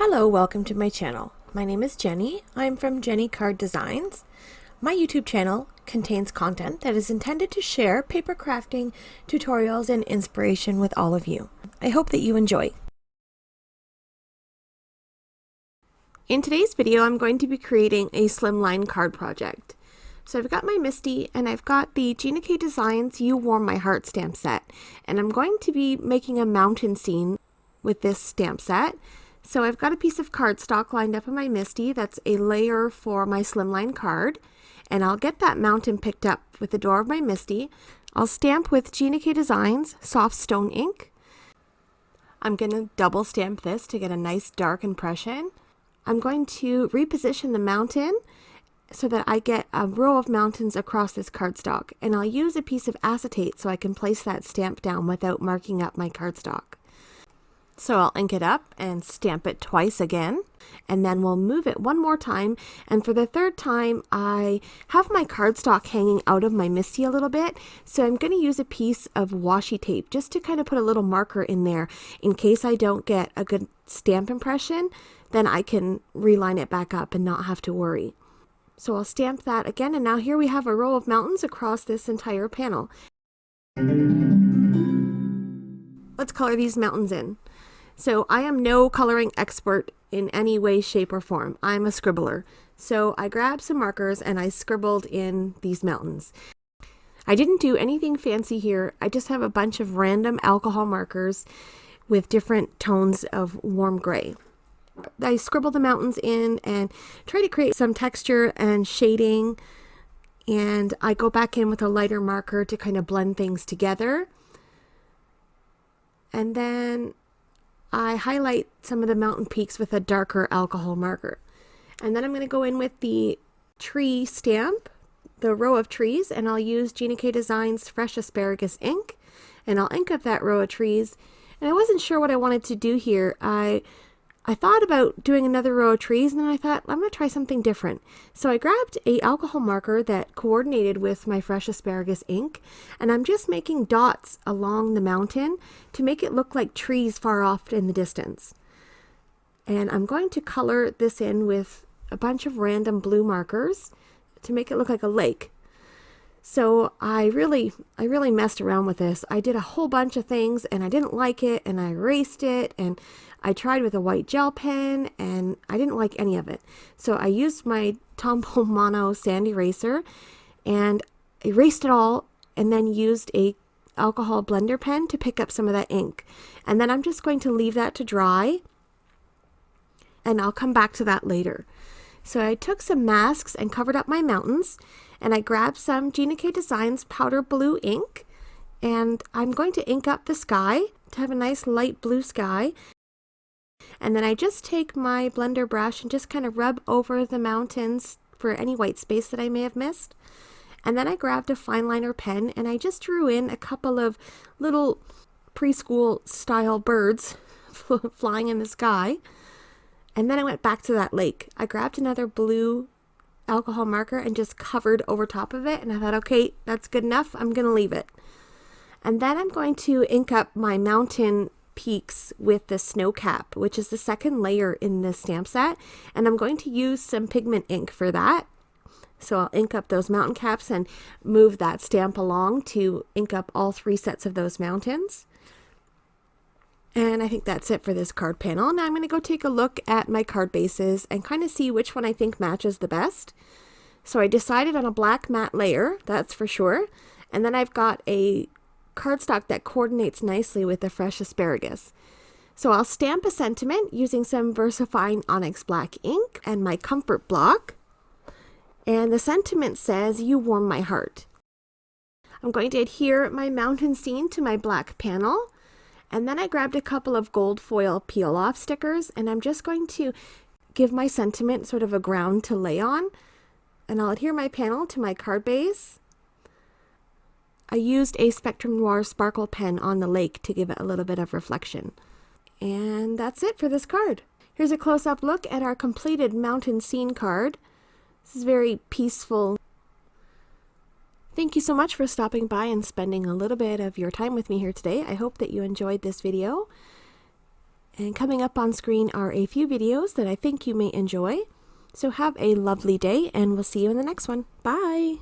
Hello, welcome to my channel. My name is Jenny. I'm from Gina K Designs. My YouTube channel contains content that is intended to share paper crafting tutorials and inspiration with all of you. I hope that you enjoy. In today's video, I'm going to be creating a slimline card project. So I've got my Misty and I've got the Gina K Designs You Warm My Heart stamp set, and I'm going to be making a mountain scene with this stamp set. So I've got a piece of cardstock lined up in my Misty that's a layer for my slimline card, and I'll get that mountain picked up with the door of my Misty. I'll stamp with Gina K Designs soft stone ink. I'm going to double stamp this to get a nice dark impression. I'm going to reposition the mountain so that I get a row of mountains across this cardstock, and I'll use a piece of acetate so I can place that stamp down without marking up my cardstock. So I'll ink it up and stamp it twice again, and then we'll move it one more time, and for the third time I have my cardstock hanging out of my Misty a little bit, so I'm going to use a piece of washi tape just to kind of put a little marker in there in case I don't get a good stamp impression. Then I can reline it back up and not have to worry. So I'll stamp that again, and now here we have a row of mountains across this entire panel. Let's color these mountains in. So I am no coloring expert in any way, shape, or form. I'm a scribbler. So I grabbed some markers and I scribbled in these mountains. I didn't do anything fancy here. I just have a bunch of random alcohol markers with different tones of warm gray. I scribble the mountains in and try to create some texture and shading, and I go back in with a lighter marker to kind of blend things together. And then I highlight some of the mountain peaks with a darker alcohol marker. And then I'm going to go in with the tree stamp, the row of trees, and I'll use Gina K Designs Fresh Asparagus ink, and I'll ink up that row of trees. And I wasn't sure what I wanted to do here. I thought about doing another row of trees, and then I thought, I'm going to try something different. So I grabbed a alcohol marker that coordinated with my Fresh Asparagus ink, and I'm just making dots along the mountain to make it look like trees far off in the distance. And I'm going to color this in with a bunch of random blue markers to make it look like a lake. So I really messed around with this. I did a whole bunch of things and I didn't like it, and I erased it, and I tried with a white gel pen and I didn't like any of it. So I used my Tombow Mono sand eraser and erased it all, and then used a alcohol blender pen to pick up some of that ink. And then I'm just going to leave that to dry, and I'll come back to that later. So I took some masks and covered up my mountains, and I grabbed some Gina K Designs powder blue ink, and I'm going to ink up the sky to have a nice light blue sky. And then I just take my blender brush and just kind of rub over the mountains for any white space that I may have missed. And then I grabbed a fine liner pen and I just drew in a couple of little preschool style birds flying in the sky. And then I went back to that lake. I grabbed another blue alcohol marker and just covered over top of it, and I thought, okay, that's good enough, I'm gonna leave it. And then I'm going to ink up my mountain peaks with the snow cap, which is the second layer in this stamp set, and I'm going to use some pigment ink for that. So I'll ink up those mountain caps and move that stamp along to ink up all three sets of those mountains. And I think that's it for this card panel. Now I'm going to go take a look at my card bases and kind of see which one I think matches the best. So I decided on a black matte layer, that's for sure. And then I've got a cardstock that coordinates nicely with the Fresh Asparagus. So I'll stamp a sentiment using some VersaFine Onyx Black ink and my comfort block. And the sentiment says, "You warm my heart." I'm going to adhere my mountain scene to my black panel. And then I grabbed a couple of gold foil peel-off stickers, and I'm just going to give my sentiment sort of a ground to lay on. And I'll adhere my panel to my card base. I used a Spectrum Noir sparkle pen on the lake to give it a little bit of reflection. And that's it for this card. Here's a close-up look at our completed mountain scene card. This is very peaceful. Thank you so much for stopping by and spending a little bit of your time with me here today. I hope that you enjoyed this video. And coming up on screen are a few videos that I think you may enjoy. So have a lovely day, and we'll see you in the next one. Bye!